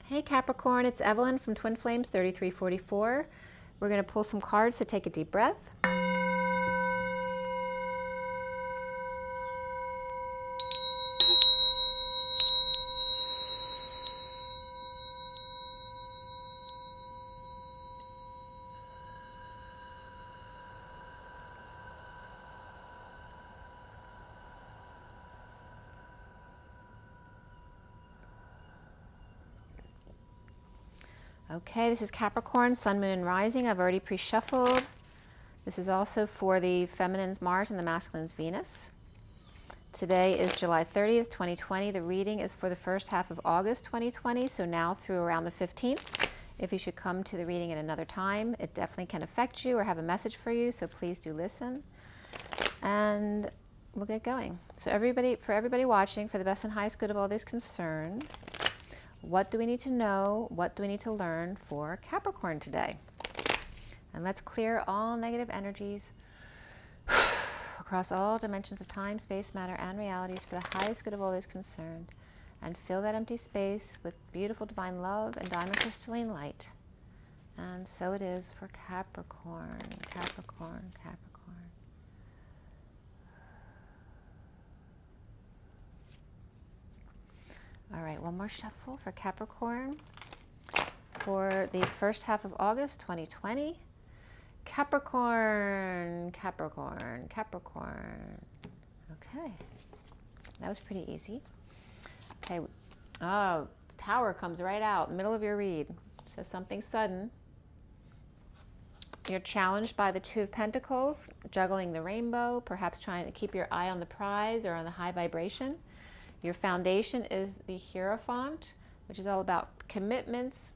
Hey Capricorn, it's Evelyn from Twin Flames 3344. We're going to pull some cards, so take a deep breath. Okay, this is Capricorn, Sun, Moon, and Rising. I've already pre-shuffled. This is also for the feminine's Mars and the masculine's Venus. Today is July 30th, 2020. The reading is for the first half of August 2020, so now through around the 15th. If you should come to the reading at another time, it definitely can affect you or have a message for you, so please do listen. And we'll get going. So for everybody watching, for the best and highest good of all those concerned, what do we need to know? What do we need to learn for Capricorn today? And let's clear all negative energies across all dimensions of time, space, matter, and realities for the highest good of all those concerned. And fill that empty space with beautiful divine love and diamond crystalline light. And so it is for Capricorn, Capricorn, Capricorn. All right, one more shuffle for Capricorn for the first half of August 2020. Capricorn, Capricorn, Capricorn. Okay, that was pretty easy. Okay, oh, the Tower comes right out, middle of your read. So something sudden. You're challenged by the Two of Pentacles, juggling the rainbow, perhaps trying to keep your eye on the prize or on the high vibration. Your foundation is the Hierophant, which is all about commitments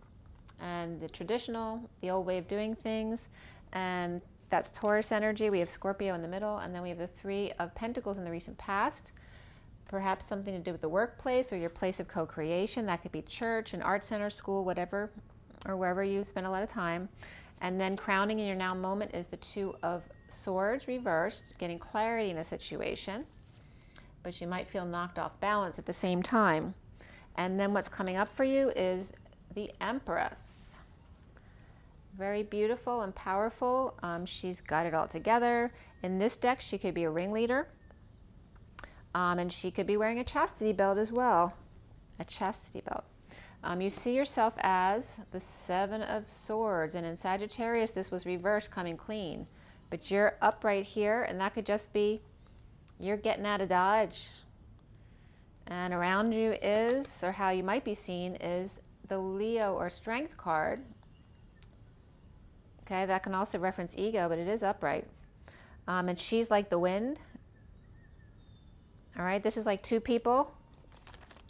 and the traditional, the old way of doing things. And that's Taurus energy. We have Scorpio in the middle, and then we have the Three of Pentacles in the recent past. Perhaps something to do with the workplace or your place of co-creation. That could be church, an art center, school, whatever, or wherever you spend a lot of time. And then crowning in your now moment is the Two of Swords reversed, getting clarity in a situation. But you might feel knocked off balance at the same time. And then what's coming up for you is the Empress. Very beautiful and powerful. She's got it all together. In this deck, she could be a ringleader. And she could be wearing a chastity belt as well. A chastity belt. You see yourself as the Seven of Swords. And in Sagittarius, this was reversed, coming clean. But you're up right here, and that could just be you're getting out of Dodge. And around you is, or how you might be seen, is the Leo or Strength card. Okay, that can also reference ego, but it is upright. And she's like the wind. All right, this is like two people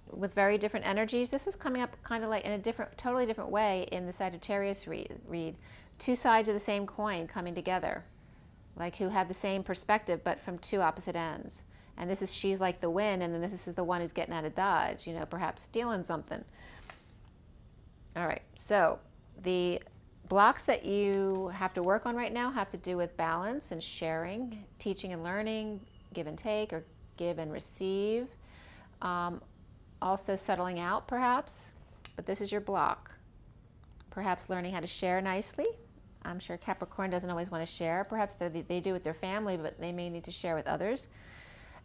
with very different energies. This was coming up kind of like in a totally different way in the Sagittarius read. Two sides of the same coin coming together. Like who have the same perspective, but from two opposite ends. And this is she's like the wind, and then this is the one who's getting out of Dodge, you know, perhaps stealing something. All right, so the blocks that you have to work on right now have to do with balance and sharing, teaching and learning, give and take, or give and receive. Also settling out, perhaps, but this is your block. Perhaps learning how to share nicely. I'm sure Capricorn doesn't always want to share. Perhaps they do with their family, but they may need to share with others.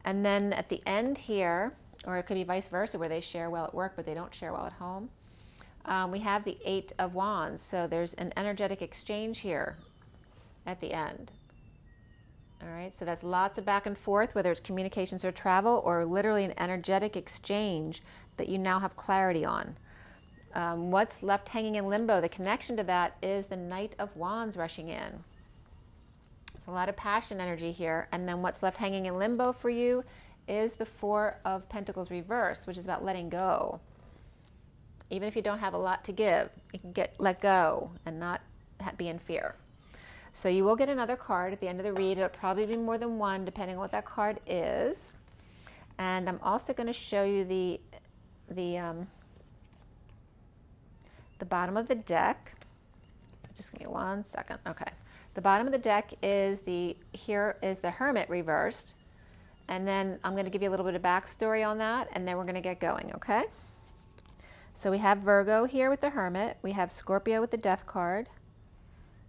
And then at the end here, or it could be vice versa, where they share well at work, but they don't share well at home. We have the Eight of Wands. So there's an energetic exchange here at the end. All right, so that's lots of back and forth, whether it's communications or travel, or literally an energetic exchange that you now have clarity on. What's left hanging in limbo, the connection to that is the Knight of Wands rushing in. It's a lot of passion energy here. And then what's left hanging in limbo for you is the Four of Pentacles reversed, which is about letting go. Even if you don't have a lot to give, you can let go and not be in fear. So you will get another card at the end of the read. It'll probably be more than one, depending on what that card is. And I'm also going to show you the bottom of the deck. Just give me 1 second. Okay. The bottom of the deck is here is the Hermit reversed. And then I'm going to give you a little bit of backstory on that, and then we're going to get going, okay? So we have Virgo here with the Hermit. We have Scorpio with the Death card.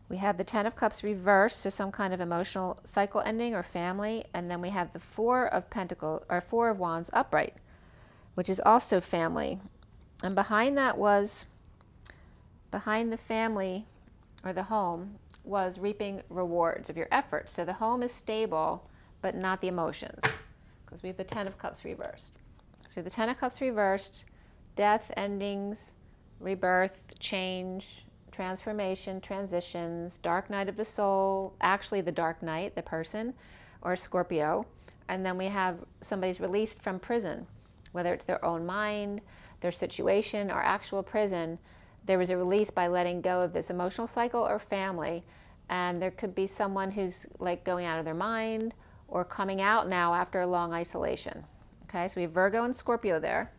We have the Ten of Cups reversed, so some kind of emotional cycle ending or family. And then we have the Four of Pentacles, or Four of Wands upright, which is also family. And behind that was, behind the family or the home was reaping rewards of your efforts. So the home is stable, but not the emotions, because we have the Ten of Cups reversed. So the Ten of Cups reversed, death, endings, rebirth, change, transformation, transitions, dark night of the soul, actually the dark night, the person, or Scorpio. And then we have somebody's released from prison, whether it's their own mind, their situation, or actual prison. There was a release by letting go of this emotional cycle or family. And there could be someone who's like going out of their mind or coming out now after a long isolation. Okay, so we have Virgo and Scorpio there.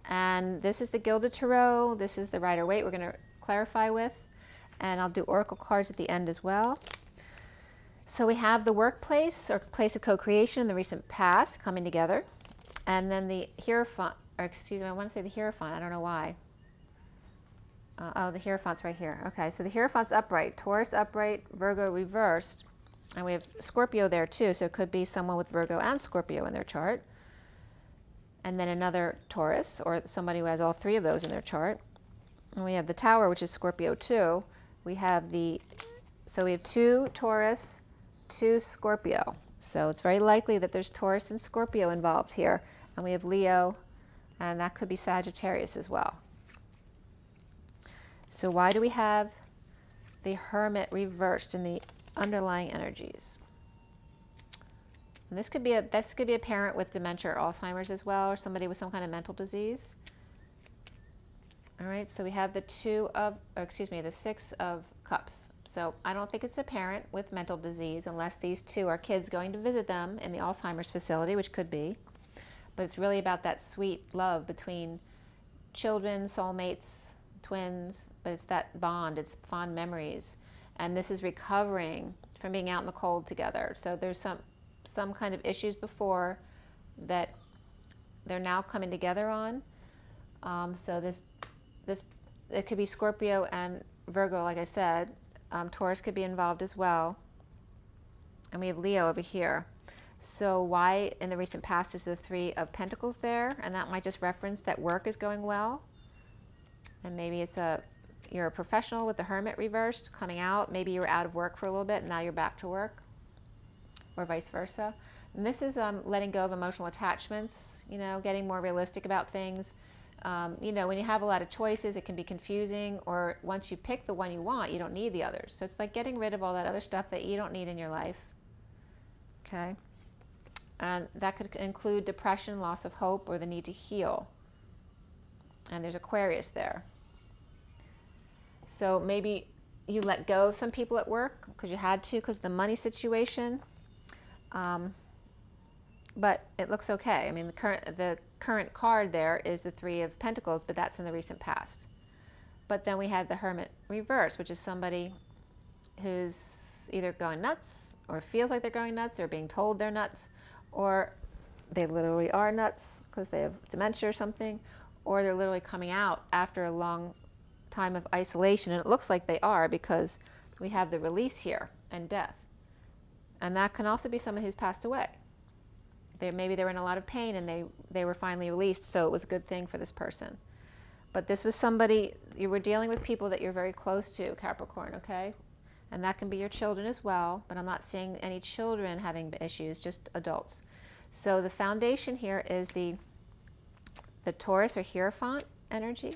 And this is the Gilded Tarot. This is the Rider-Waite we're going to clarify with. And I'll do oracle cards at the end as well. So we have the workplace or place of co-creation in the recent past coming together. And then the Hierophant, or excuse me, I want to say the Hierophant. I don't know why. Oh, the Hierophant's right here. Okay, so the Hierophant's upright, Taurus upright, Virgo reversed. And we have Scorpio there too, so it could be someone with Virgo and Scorpio in their chart. And then another Taurus, or somebody who has all three of those in their chart. And we have the Tower, which is Scorpio too. We have so we have 2 Taurus, 2 Scorpio. So it's very likely that there's Taurus and Scorpio involved here. And we have Leo, and that could be Sagittarius as well. So why do we have the Hermit reversed in the underlying energies? And this could be a parent with dementia or Alzheimer's as well, or somebody with some kind of mental disease. All right, so we have the 6 of Cups. So I don't think it's a parent with mental disease unless these two are kids going to visit them in the Alzheimer's facility, which could be. But it's really about that sweet love between children, soulmates, twins, but it's that bond, it's fond memories. And this is recovering from being out in the cold together. So there's some kind of issues before that they're now coming together on. So it could be Scorpio and Virgo, like I said. Taurus could be involved as well. And we have Leo over here. So why in the recent past is the 3 of Pentacles there? And that might just reference that work is going well. And maybe you're a professional with the Hermit reversed coming out. Maybe you were out of work for a little bit and now you're back to work, or vice versa. And this is letting go of emotional attachments, getting more realistic about things. When you have a lot of choices, it can be confusing, or once you pick the one you want, you don't need the others. So it's like getting rid of all that other stuff that you don't need in your life. Okay? And that could include depression, loss of hope, or the need to heal. And there's Aquarius there. So maybe you let go of some people at work because you had to because of the money situation. But it looks okay. I mean, the current card there is the 3 of Pentacles, but that's in the recent past. But then we had the Hermit reverse, which is somebody who's either going nuts or feels like they're going nuts or being told they're nuts, or they literally are nuts because they have dementia or something, or they're literally coming out after a long time of isolation. And it looks like they are because we have the release here and death. And that can also be someone who's passed away. Maybe they were in a lot of pain and they were finally released, so it was a good thing for this person. But this was somebody, you were dealing with people that you're very close to, Capricorn, okay? And that can be your children as well, but I'm not seeing any children having issues, just adults. So the foundation here is the Taurus or Hierophant energy,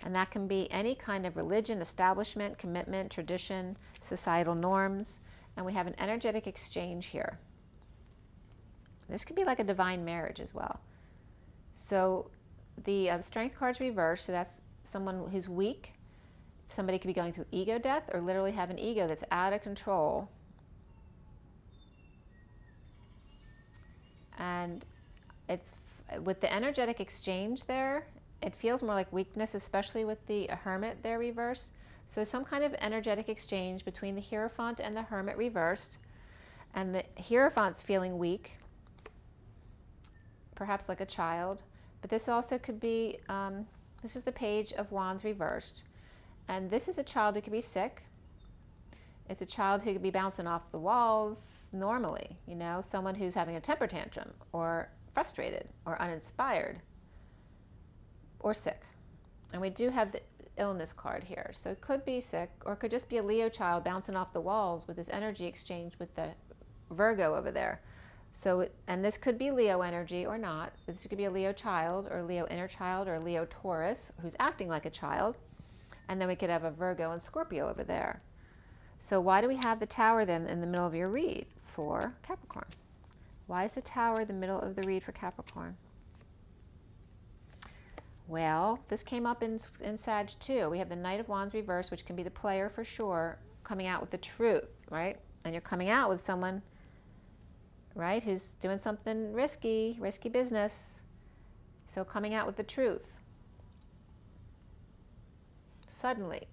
and that can be any kind of religion, establishment, commitment, tradition, societal norms, and we have an energetic exchange here. This could be like a divine marriage as well. So the Strength card's reversed, so that's someone who's weak. Somebody could be going through ego death or literally have an ego that's out of control. And it's with the energetic exchange there, it feels more like weakness, especially with the Hermit there reversed. So some kind of energetic exchange between the Hierophant and the Hermit reversed. And the Hierophant's feeling weak, perhaps like a child, But this also could be, this is the Page of Wands reversed. And this is a child who could be sick. It's a child who could be bouncing off the walls normally, you know, someone who's having a temper tantrum or frustrated or uninspired or sick. And we do have the illness card here. So it could be sick, or it could just be a Leo child bouncing off the walls with this energy exchange with the Virgo over there. So, and this could be Leo energy or not. This could be a Leo child or Leo inner child or Leo Taurus who's acting like a child. And then we could have a Virgo and Scorpio over there. So why do we have the Tower then in the middle of your read for Capricorn? Why is the Tower in the middle of the read for Capricorn? Well, this came up in Sag too. We have the Knight of Wands reversed, which can be the player for sure, coming out with the truth, right? And you're coming out with someone, right, who's doing something risky business. So coming out with the truth. Suddenly.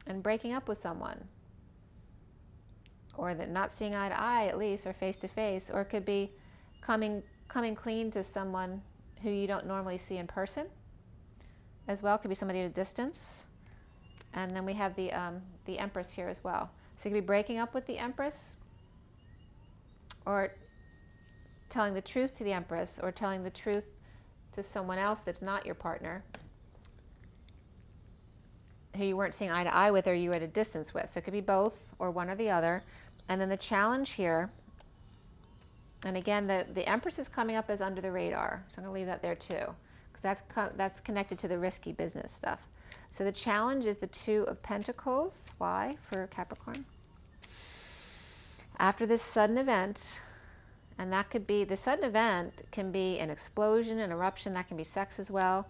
And breaking up with someone. Or that not seeing eye to eye at least, or face to face. Or it could be coming clean to someone who you don't normally see in person as well. It could be somebody at a distance. And then we have the Empress here as well. So you could be breaking up with the Empress, or telling the truth to the Empress, or telling the truth to someone else that's not your partner, who you weren't seeing eye to eye with, or you were at a distance with. So it could be both, or one or the other. And then the challenge here, and again, the Empress is coming up as under the radar. So I'm going to leave that there too, because that's connected to the risky business stuff. So the challenge is the Two of Pentacles. Why for Capricorn? After this sudden event, and that could be, the sudden event can be an explosion, an eruption, that can be sex as well.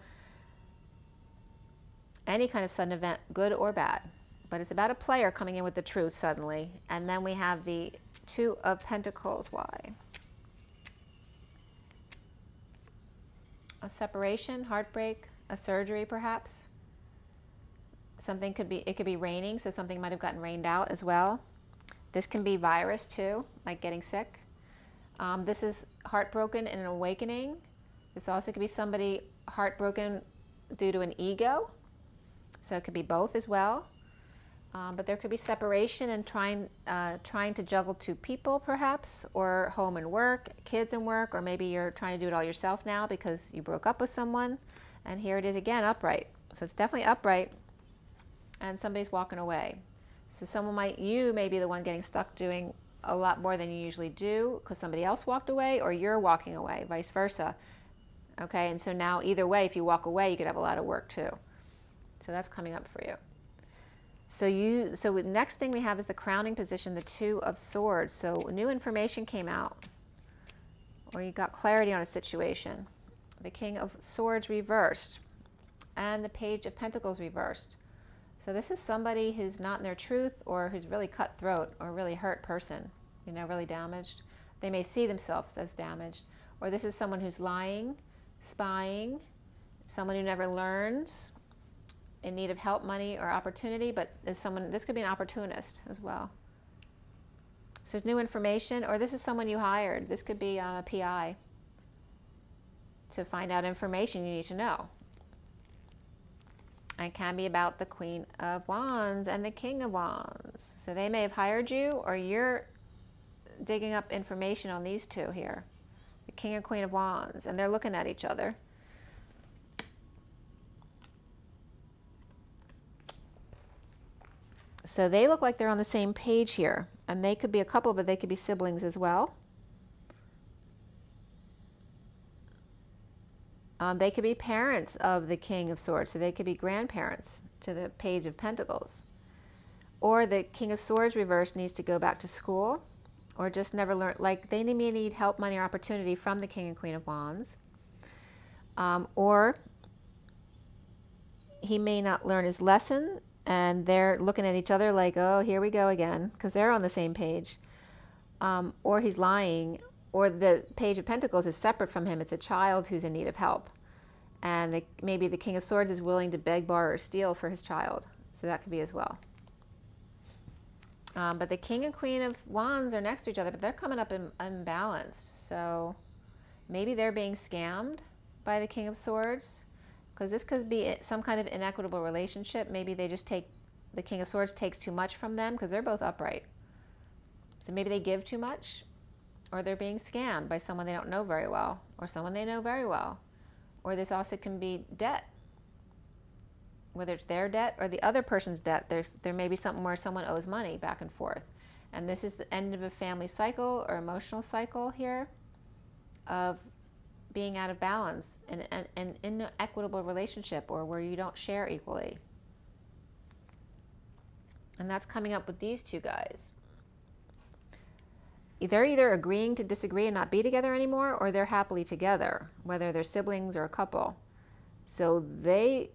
Any kind of sudden event, good or bad. But it's about a player coming in with the truth suddenly. And then we have the Two of Pentacles. Why? A separation, heartbreak, a surgery perhaps. Something could be, it could be raining, so something might have gotten rained out as well. This can be virus too, like getting sick. This is heartbroken in an awakening. This also could be somebody heartbroken due to an ego. So it could be both as well. But there could be separation and trying to juggle two people perhaps, or home and work, kids and work, or maybe you're trying to do it all yourself now because you broke up with someone. And here it is again, upright. So it's definitely upright, and somebody's walking away. So you may be the one getting stuck doing a lot more than you usually do because somebody else walked away, or you're walking away, vice versa. Okay, and so now either way, if you walk away, you could have a lot of work too. So that's coming up for you. So the next thing we have is the crowning position, the Two of Swords. So new information came out, or you got clarity on a situation. The King of Swords reversed, and the Page of Pentacles reversed. So this is somebody who's not in their truth, or who's really cutthroat, or really hurt person, you know, really damaged. They may see themselves as damaged. Or this is someone who's lying, spying, someone who never learns, in need of help, money, or opportunity, but is someone, this could be an opportunist as well. So there's new information, or this is someone you hired. This could be a PI to find out information you need to know. And it can be about the Queen of Wands and the King of Wands. So they may have hired you, or you're digging up information on these two here, the King and Queen of Wands, and they're looking at each other. So they look like they're on the same page here, and they could be a couple, but they could be siblings as well. They could be parents of the King of Swords, so they could be grandparents to the Page of Pentacles. Or the King of Swords reversed needs to go back to school, or just never learn, like they may need help, money, or opportunity from the King and Queen of Wands. Or he may not learn his lesson, and they're looking at each other like, oh, here we go again, because they're on the same page. Or he's lying, or the Page of Pentacles is separate from him. It's a child who's in need of help. And maybe the King of Swords is willing to beg, borrow, or steal for his child. So that could be as well. But the King and Queen of Wands are next to each other, but they're coming up unbalanced. So Maybe they're being scammed by the King of Swords, because this could be some kind of inequitable relationship. Maybe they just take, the King of Swords takes too much from them because they're both upright. So maybe they give too much, or they're being scammed by someone they don't know very well, or someone they know very well. Or this also can be debt. Whether it's their debt or the other person's debt, there may be something where someone owes money back and forth. And this is the end of a family cycle or emotional cycle here of being out of balance in an inequitable relationship, or where you don't share equally. And that's coming up with these two guys. They're either agreeing to disagree and not be together anymore, or they're happily together, whether they're siblings or a couple. So they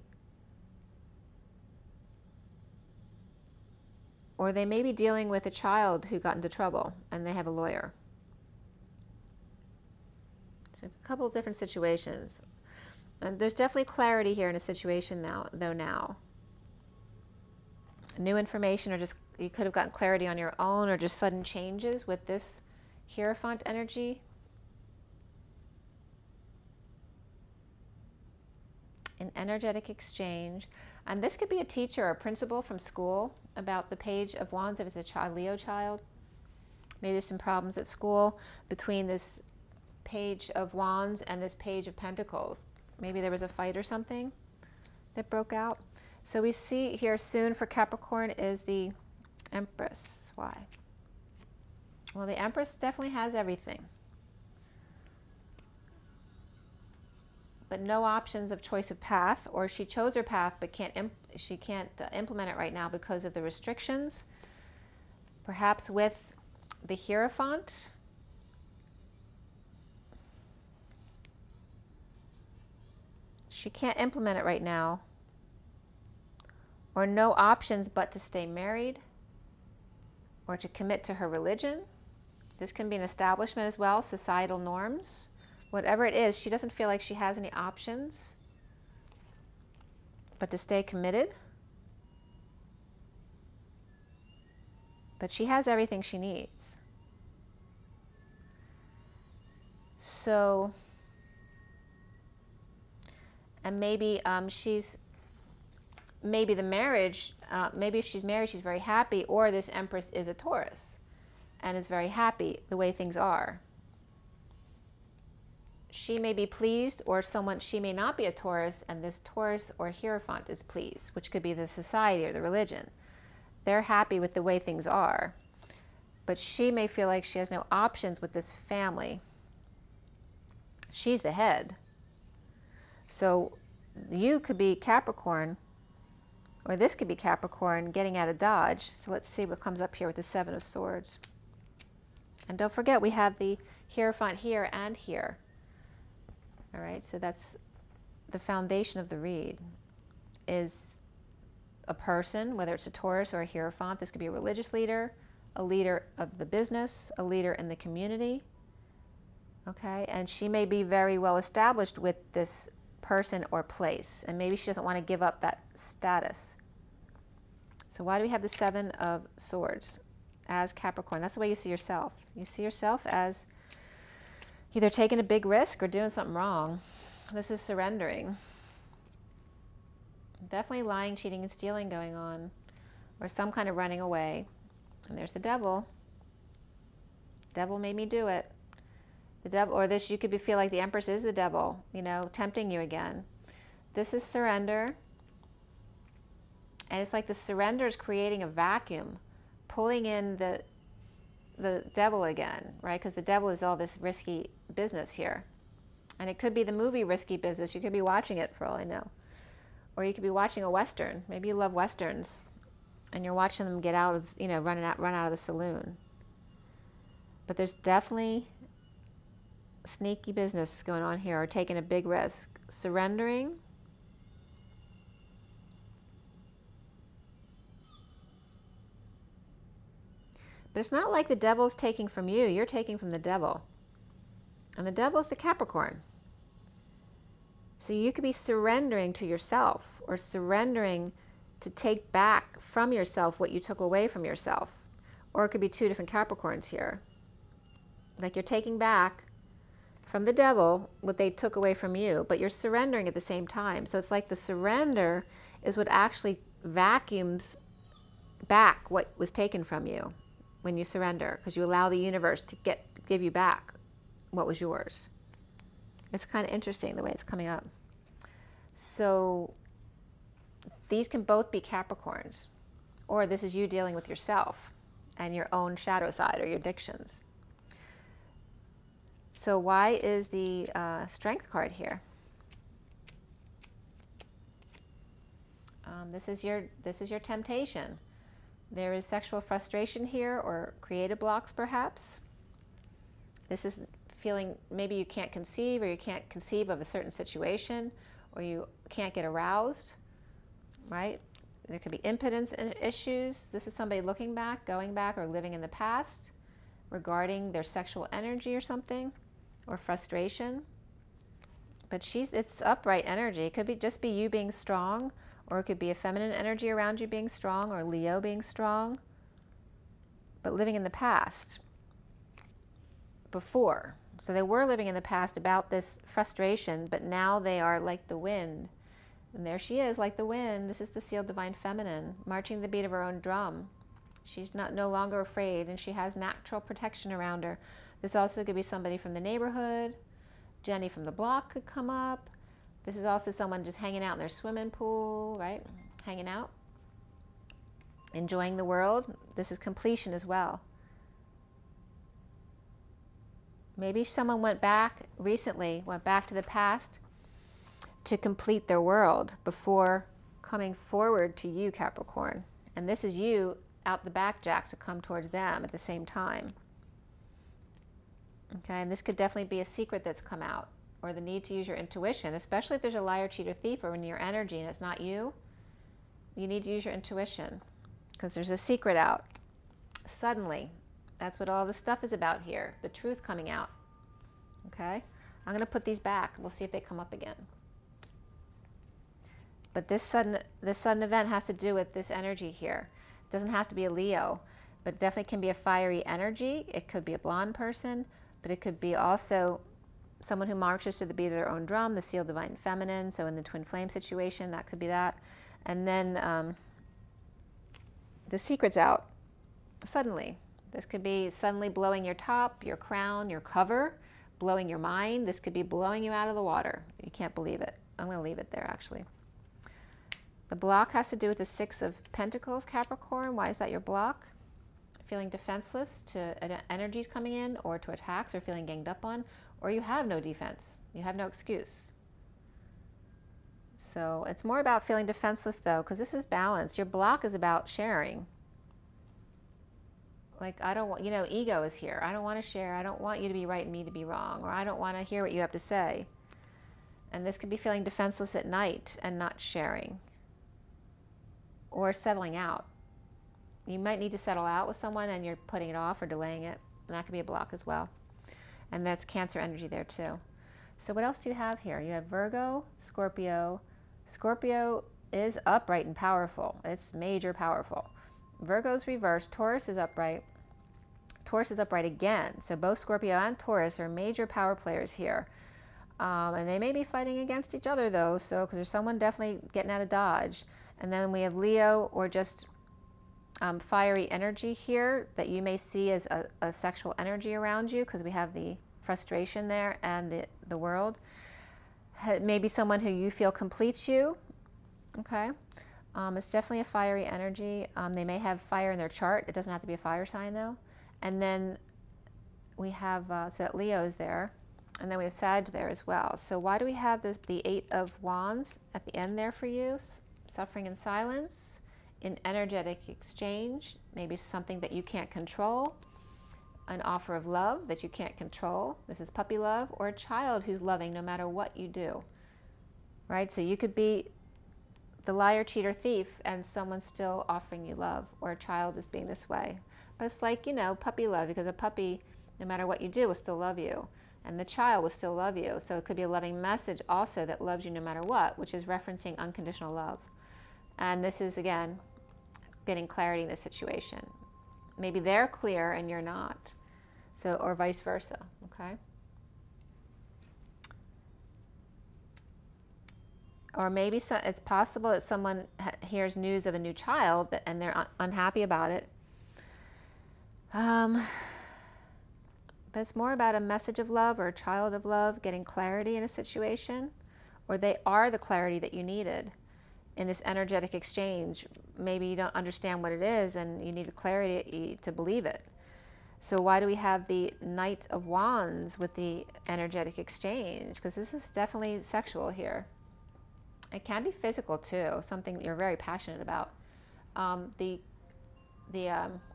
may be dealing with a child who got into trouble and they have a lawyer. So a couple of different situations. And there's definitely clarity here in a situation now. New information, or just you could have gotten clarity on your own, or just sudden changes with this Hierophant energy. An energetic exchange. And this could be a teacher or a principal from school about the Page of Wands if it's a Leo child. Maybe there's some problems at school between this Page of Wands and this Page of Pentacles. Maybe there was a fight or something that broke out. So we see here soon for Capricorn is the Empress. Why? Well, the Empress definitely has everything, but no options of choice of path, or she chose her path but she can't implement it right now because of the restrictions. Perhaps with the Hierophant, she can't implement it right now, or no options but to stay married or to commit to her religion. This can be an establishment as well, societal norms. Whatever it is, she doesn't feel like she has any options but to stay committed. But she has everything she needs. So, and maybe maybe the marriage, maybe if she's married, she's very happy, or this Empress is a Taurus and is very happy the way things are. She may be pleased, or she may not be a Taurus, and this Taurus or Hierophant is pleased, which could be the society or the religion. They're happy with the way things are, but she may feel like she has no options with this family. She's the head. So you could be Capricorn, or this could be Capricorn getting out of Dodge. So let's see what comes up here with the Seven of Swords. And don't forget, we have the Hierophant here and here. All right, so that's the foundation of the read, is a person, whether it's a Taurus or a Hierophant. This could be a religious leader, a leader of the business, a leader in the community. Okay, and she may be very well established with this person or place, and maybe she doesn't want to give up that status. So why do we have the Seven of Swords as Capricorn? That's the way you see yourself. You see yourself as either taking a big risk or doing something wrong. This is surrendering. Definitely lying, cheating, and stealing going on, or some kind of running away. And there's the Devil. Devil made me do it. The devil, or this, you could feel like the Empress is the devil, you know, tempting you again. This is surrender. And it's like the surrender is creating a vacuum, pulling in the devil again, right? Because the devil is all this risky business here. And it could be the movie Risky Business. You could be watching it for all I know. Or you could be watching a Western. Maybe you love Westerns and you're watching them get out of, you know, run out of the saloon. But there's definitely sneaky business going on here, or taking a big risk. Surrendering. But it's not like the devil's taking from you. You're taking from the devil. And the devil's the Capricorn. So you could be surrendering to yourself, or surrendering to take back from yourself what you took away from yourself. Or it could be two different Capricorns here. Like you're taking back from the devil what they took away from you, but you're surrendering at the same time. So it's like the surrender is what actually vacuums back what was taken from you when you surrender, because you allow the universe to give you back what was yours. It's kind of interesting the way it's coming up. So these can both be Capricorns, or this is you dealing with yourself and your own shadow side or your addictions. So why is the Strength card here? This is your temptation. There is sexual frustration here, or creative blocks perhaps. This is feeling maybe you can't conceive, or you can't conceive of a certain situation, or you can't get aroused, right? There could be impotence issues. This is somebody looking back, going back, or living in the past regarding their sexual energy or something, or frustration. But it's upright energy. It could be just be you being strong, or it could be a feminine energy around you being strong, or Leo being strong, but living in the past before. So they were living in the past about this frustration, but now they are like the wind. And there she is, like the wind. This is the sealed divine feminine, marching the beat of her own drum. She's no longer afraid, and she has natural protection around her. This also could be somebody from the neighborhood. Jenny from the block could come up. This is also someone just hanging out in their swimming pool, right? Hanging out, enjoying the world. This is completion as well. Maybe someone went back recently, went back to the past to complete their world before coming forward to you, Capricorn. And this is you out the back, Jack, to come towards them at the same time. Okay, and this could definitely be a secret that's come out, or the need to use your intuition, especially if there's a liar, cheater, thief, or when your energy and it's not you. You need to use your intuition because there's a secret out. Suddenly, that's what all this stuff is about here, the truth coming out. Okay, I'm going to put these back. We'll see if they come up again. But this sudden event has to do with this energy here. It doesn't have to be a Leo, but it definitely can be a fiery energy. It could be a blonde person, but it could be also someone who marches to the beat of their own drum, the sealed divine feminine. So in the twin flame situation, that could be that. And then the secret's out suddenly. This could be suddenly blowing your top, your crown, your cover, blowing your mind. This could be blowing you out of the water. You can't believe it. I'm going to leave it there, actually. The block has to do with the Six of Pentacles, Capricorn. Why is that your block? Feeling defenseless to energies coming in, or to attacks, or feeling ganged up on, or you have no defense. You have no excuse. So it's more about feeling defenseless, though, because this is balance. Your block is about sharing. Like, I don't want, you know, ego is here. I don't want to share. I don't want you to be right and me to be wrong, or I don't want to hear what you have to say. And this could be feeling defenseless at night and not sharing, or settling out. You might need to settle out with someone and you're putting it off or delaying it. And that could be a block as well. And that's Cancer energy there too. So what else do you have here? You have Virgo, Scorpio. Scorpio is upright and powerful. It's major powerful. Virgo's reversed. Taurus is upright. Taurus is upright again. So both Scorpio and Taurus are major power players here. And they may be fighting against each other though. So because there's someone definitely getting out of Dodge. And then we have Leo, or just fiery energy here that you may see as a sexual energy around you, because we have the frustration there and the world. Maybe someone who you feel completes you. Okay, it's definitely a fiery energy. They may have fire in their chart. It doesn't have to be a fire sign though. And then we have so that Leo is there, and then we have Sag there as well. So why do we have the Eight of Wands at the end there for you? Suffering in silence, in energetic exchange, maybe something that you can't control, an offer of love that you can't control. This is puppy love, or a child who's loving no matter what you do, right? So you could be the liar, cheater, thief, and someone's still offering you love, or a child is being this way. But it's like, you know, puppy love, because a puppy, no matter what you do, will still love you, and the child will still love you. So it could be a loving message also that loves you no matter what, which is referencing unconditional love. And this is, again, getting clarity in the situation. Maybe they're clear and you're not. So, or vice versa, okay? Or maybe it's possible that someone hears news of a new child and they're unhappy about it. But it's more about a message of love or a child of love getting clarity in a situation, or they are the clarity that you needed in this energetic exchange. Maybe you don't understand what it is and you need clarity to believe it. So why do we have the Knight of Wands with the energetic exchange? Because this is definitely sexual here. It can be physical too, something you're very passionate about. The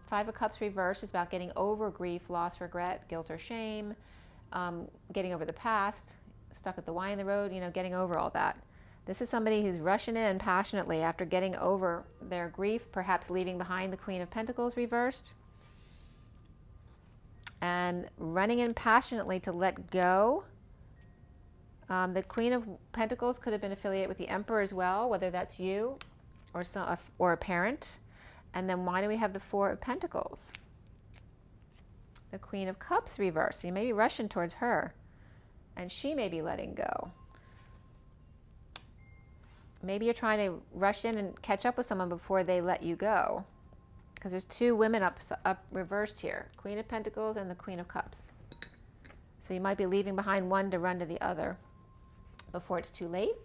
Five of Cups reversed is about getting over grief, loss, regret, guilt or shame, getting over the past, stuck at the Y in the road, getting over all that. This is somebody who's rushing in passionately after getting over their grief, perhaps leaving behind the Queen of Pentacles reversed, and running in passionately to let go. The Queen of Pentacles could have been affiliated with the Emperor as well, whether that's you or a parent. And then why do we have the Four of Pentacles? The Queen of Cups reversed. So you may be rushing towards her, and she may be letting go. Maybe you're trying to rush in and catch up with someone before they let you go, because there's two women up reversed here, Queen of Pentacles and the Queen of Cups. So you might be leaving behind one to run to the other before it's too late,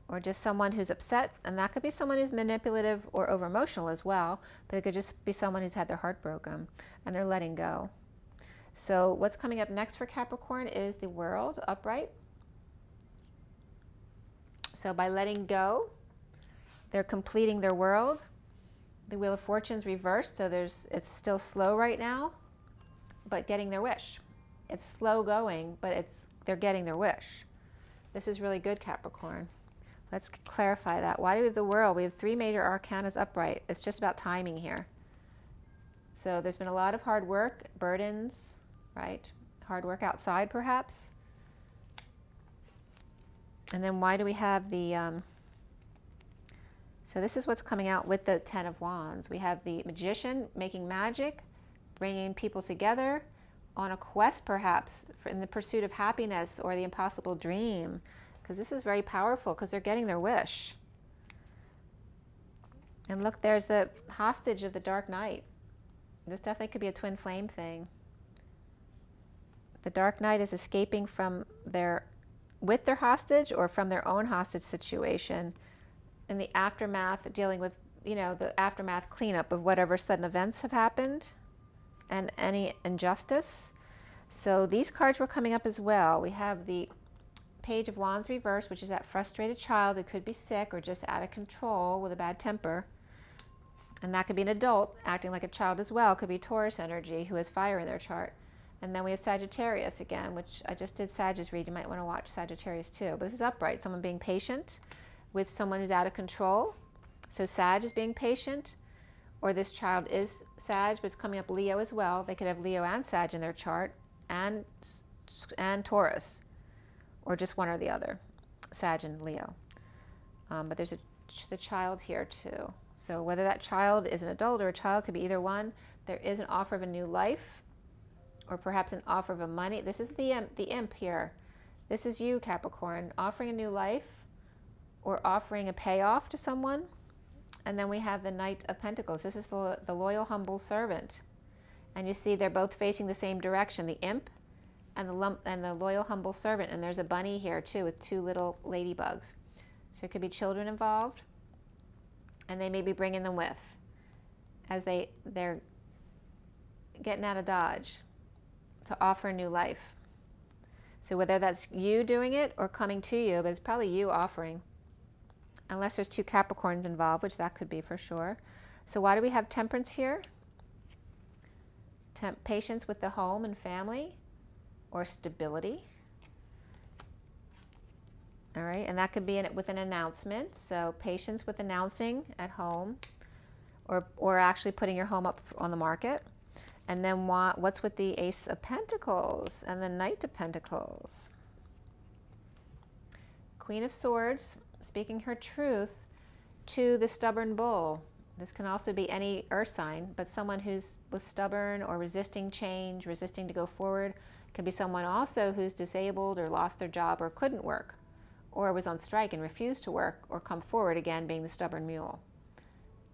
or just someone who's upset, and that could be someone who's manipulative or over emotional as well, but it could just be someone who's had their heart broken and they're letting go. So what's coming up next for Capricorn is the World upright. So by letting go, they're completing their world. The Wheel of Fortune's reversed, so it's still slow right now, but getting their wish. It's slow going, but they're getting their wish. This is really good, Capricorn. Let's clarify that. Why do we have the World? We have three major arcanas upright. It's just about timing here. So there's been a lot of hard work, burdens, right? Hard work outside, perhaps. And then why do we have the... So this is what's coming out with the Ten of Wands. We have the Magician making magic, bringing people together on a quest, perhaps, in the pursuit of happiness or the impossible dream. Because this is very powerful, because they're getting their wish. And look, there's the hostage of the Dark Knight. This definitely could be a twin flame thing. The Dark Knight is escaping from with their hostage or from their own hostage situation in the aftermath, dealing with, the aftermath cleanup of whatever sudden events have happened and any injustice. So these cards were coming up as well. We have the Page of Wands reversed, which is that frustrated child who could be sick or just out of control with a bad temper. And that could be an adult acting like a child as well. Could be Taurus energy who has fire in their chart. And then we have Sagittarius again, which I just did Sagittarius read. You might want to watch Sagittarius too. But this is upright, someone being patient with someone who's out of control. So Sag is being patient, or this child is Sag, but it's coming up Leo as well. They could have Leo and Sag in their chart, and Taurus, or just one or the other, Sag and Leo. But there's the child here too. So whether that child is an adult or a child, could be either one. There is an offer of a new life, or perhaps an offer of a money. This is the imp here. This is you, Capricorn, offering a new life or offering a payoff to someone. And then we have the Knight of Pentacles. This is the loyal, humble servant. And you see they're both facing the same direction, the imp and the loyal, humble servant. And there's a bunny here too with two little ladybugs. So there could be children involved, and they may be bringing them with as they're getting out of Dodge to offer a new life. So whether that's you doing it or coming to you, but it's probably you offering, unless there's two Capricorns involved, which that could be for sure. So why do we have Temperance here? Patience with the home and family, or stability. All right, and that could be with an announcement. So patience with announcing at home, or actually putting your home up on the market. And then what's with the Ace of Pentacles and the Knight of Pentacles? Queen of Swords, speaking her truth to the stubborn bull. This can also be any earth sign, but someone who's stubborn or resisting change, resisting to go forward. Could be someone also who's disabled or lost their job or couldn't work, or was on strike and refused to work or come forward, again being the stubborn mule.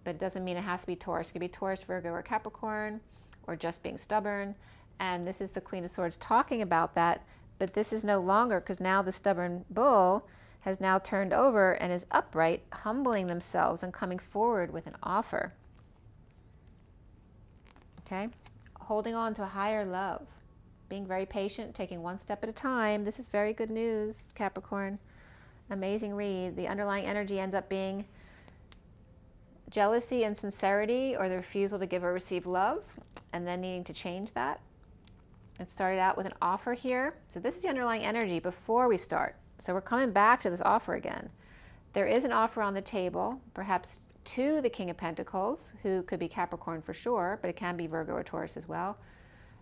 But it doesn't mean it has to be Taurus. It could be Taurus, Virgo, or Capricorn, or just being stubborn. And this is the Queen of Swords talking about that, but this is no longer, because now the stubborn bull has now turned over and is upright, humbling themselves and coming forward with an offer. Okay? Holding on to a higher love, being very patient, taking one step at a time. This is very good news, Capricorn. Amazing read. The underlying energy ends up being jealousy and sincerity, or the refusal to give or receive love, and then needing to change that. It started out with an offer here. So this is the underlying energy before we start. So we're coming back to this offer again. There is an offer on the table, perhaps to the King of Pentacles, who could be Capricorn for sure, but it can be Virgo or Taurus as well.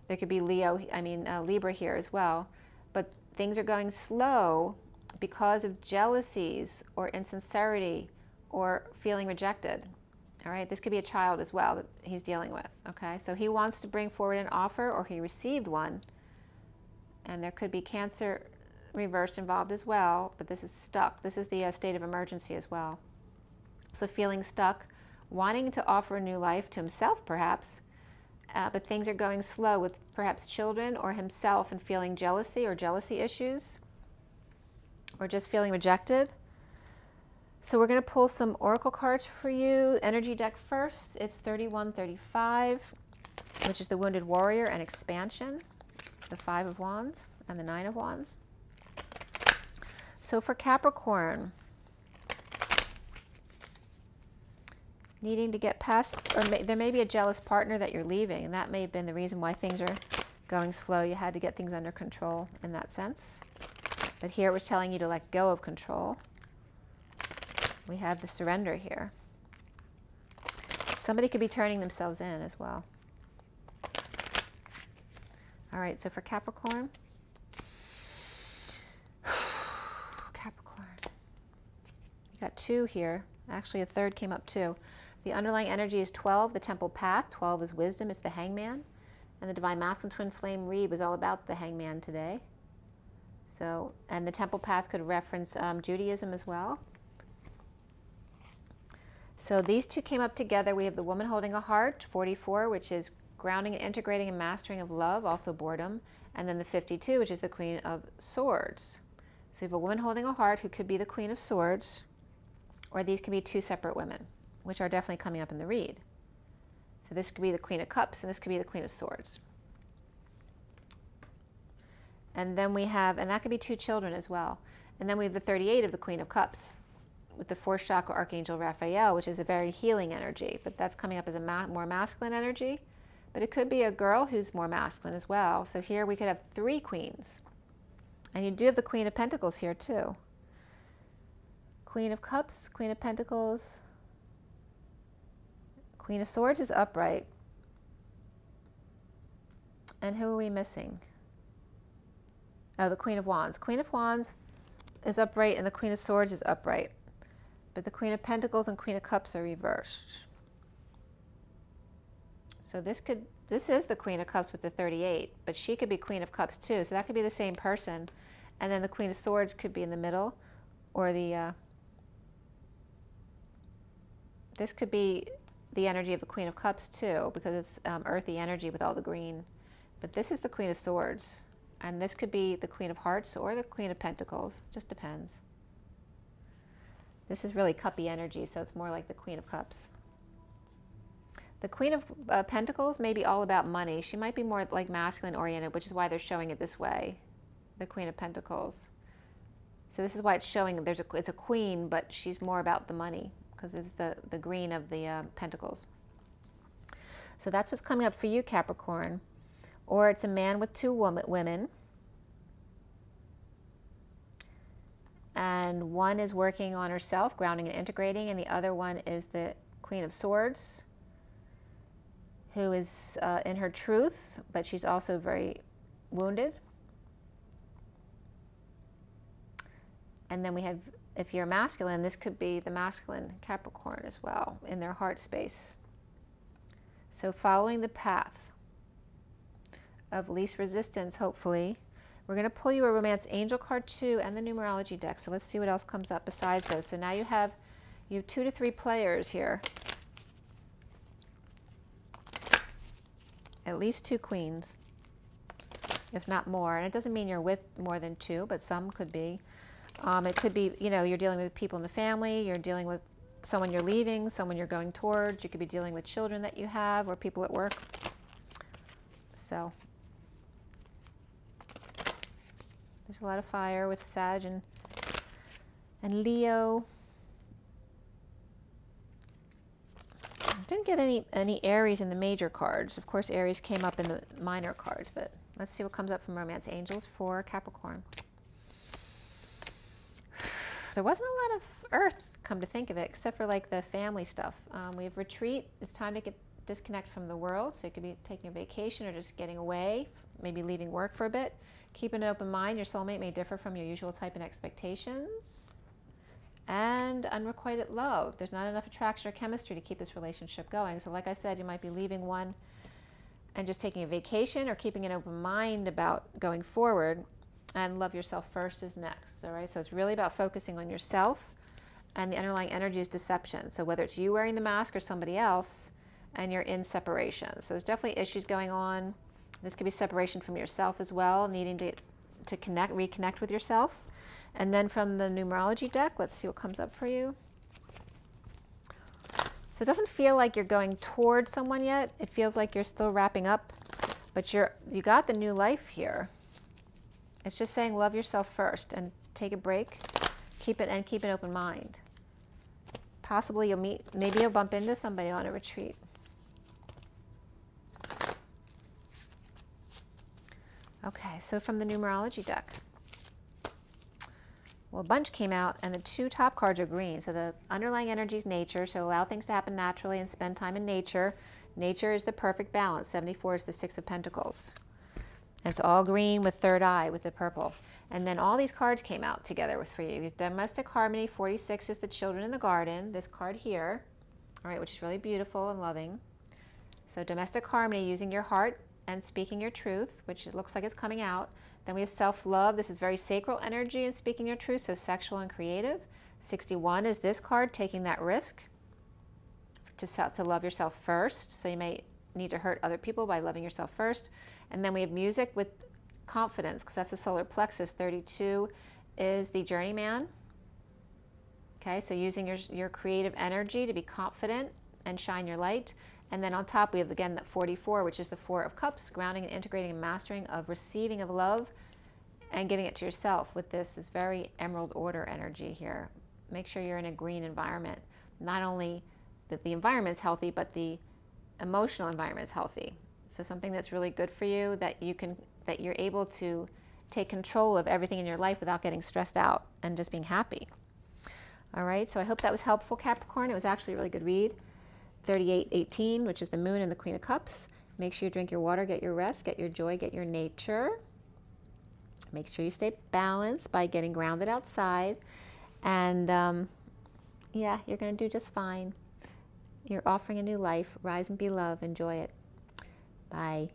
There could be Libra here as well. But things are going slow because of jealousies or insincerity or feeling rejected. All right, this could be a child as well that he's dealing with. Okay, so he wants to bring forward an offer, or he received one, and there could be Cancer reversed involved as well, but this is stuck. This is the state of emergency as well. So feeling stuck, wanting to offer a new life to himself perhaps, but things are going slow with perhaps children or himself, and feeling jealousy or jealousy issues, or just feeling rejected. So we're going to pull some oracle cards for you. Energy deck first. It's 3135, which is the Wounded Warrior and Expansion, the 5 of Wands and the 9 of Wands. So for Capricorn, needing to get past, or there may be a jealous partner that you're leaving, and that may have been the reason why things are going slow. You had to get things under control in that sense. But here it was telling you to let go of control. We have the surrender here. Somebody could be turning themselves in as well. All right, so for Capricorn, you got 2 here. Actually, a 3rd came up too. The underlying energy is 12, the Temple Path. 12 is wisdom, it's the Hangman. And the Divine Masculine Twin Flame read was all about the Hangman today. So, and the Temple Path could reference Judaism as well. So these 2 came up together. We have the Woman Holding a Heart, 44, which is grounding and integrating and mastering of love, also boredom. And then the 52, which is the Queen of Swords. So we have a woman holding a heart who could be the Queen of Swords, or these could be 2 separate women, which are definitely coming up in the read. So this could be the Queen of Cups, and this could be the Queen of Swords. And then we have, and that could be 2 children as well. And then we have the 38 of the Queen of Cups, with the 4th chakra Archangel Raphael, which is a very healing energy, but that's coming up as a more masculine energy. But it could be a girl who's more masculine as well. So here we could have 3 queens. And you do have the Queen of Pentacles here too. Queen of Cups, Queen of Pentacles. Queen of Swords is upright. And who are we missing? Oh, the Queen of Wands. Queen of Wands is upright, and the Queen of Swords is upright. But the Queen of Pentacles and Queen of Cups are reversed. So this is the Queen of Cups with the 38, but she could be Queen of Cups too. So that could be the same person. And then the Queen of Swords could be in the middle, or this could be the energy of the Queen of Cups too, because it's earthy energy with all the green. But this is the Queen of Swords, and this could be the Queen of Hearts or the Queen of Pentacles. Just depends. This is really cuppy energy, so it's more like the Queen of Cups. The Queen of Pentacles may be all about money. She might be more like masculine oriented, which is why they're showing it this way, the Queen of Pentacles. So this is why it's showing it's a queen, but she's more about the money, because it's the green of the Pentacles. So that's what's coming up for you, Capricorn. Or it's a man with 2 women. And one is working on herself, grounding and integrating, and the other one is the Queen of Swords, who is in her truth, but she's also very wounded. And then we have, if you're masculine, this could be the masculine Capricorn as well, in their heart space. So following the path of least resistance, hopefully, We're going to pull you a Romance Angel card too and the Numerology deck. So let's see what else comes up besides those. So now you have 2 to 3 players here. At least 2 queens, if not more. And it doesn't mean you're with more than 2, but some could be. It could be, you know, you're dealing with people in the family, you're dealing with someone you're leaving, someone you're going towards. You could be dealing with children that you have or people at work. So there's a lot of fire with Sag and Leo. Didn't get any Aries in the major cards. Of course, Aries came up in the minor cards, but let's see what comes up from Romance Angels for Capricorn. There wasn't a lot of earth, come to think of it, except for like the family stuff. We have retreat. It's time to disconnect from the world. So you could be taking a vacation or just getting away, maybe leaving work for a bit. Keep an open mind. Your soulmate may differ from your usual type and expectations. And unrequited love. There's not enough attraction or chemistry to keep this relationship going. So like I said, you might be leaving one and just taking a vacation, or keeping an open mind about going forward. And love yourself first is next. All right, so it's really about focusing on yourself, and the underlying energy is deception. So whether it's you wearing the mask or somebody else, and you're in separation. So there's definitely issues going on. This could be separation from yourself as well, needing to reconnect with yourself. And then from the Numerology deck, let's see what comes up for you. So it doesn't feel like you're going towards someone yet. It feels like you're still wrapping up, but you got the new life here. It's just saying love yourself first and take a break, keep an open mind. Possibly maybe you'll bump into somebody on a retreat. Okay, so from the Numerology deck. Well, a bunch came out, and the 2 top cards are green. So the underlying energy is nature, so allow things to happen naturally and spend time in nature. Nature is the perfect balance. 74 is the 6 of Pentacles. It's all green with third eye with the purple. And then all these cards came out together for you. Domestic harmony, 46 is the children in the garden. This card here, all right, which is really beautiful and loving. So domestic harmony, using your heart and speaking your truth, which it looks like it's coming out. Then we have self-love. This is very sacral energy and speaking your truth, so sexual and creative. 61 is this card, taking that risk to love yourself first. So you may need to hurt other people by loving yourself first. And then we have music with confidence, because that's the solar plexus. 32 is the journeyman. Okay, so using your creative energy to be confident and shine your light. And then on top we have again that 44, which is the 4 of Cups, grounding and integrating and mastering of receiving of love and giving it to yourself. With this is very Emerald Order energy here. Make sure you're in a green environment. Not only that the environment is healthy, but the emotional environment is healthy. So something that's really good for you, that you're able to take control of everything in your life without getting stressed out and just being happy. All right, so I hope that was helpful, Capricorn. It was actually a really good read. 3818, which is the Moon and the Queen of Cups. Make sure you drink your water, get your rest, get your joy, get your nature. Make sure you stay balanced by getting grounded outside. And yeah, you're going to do just fine. You're offering a new life. Rise and be love. Enjoy it. Bye.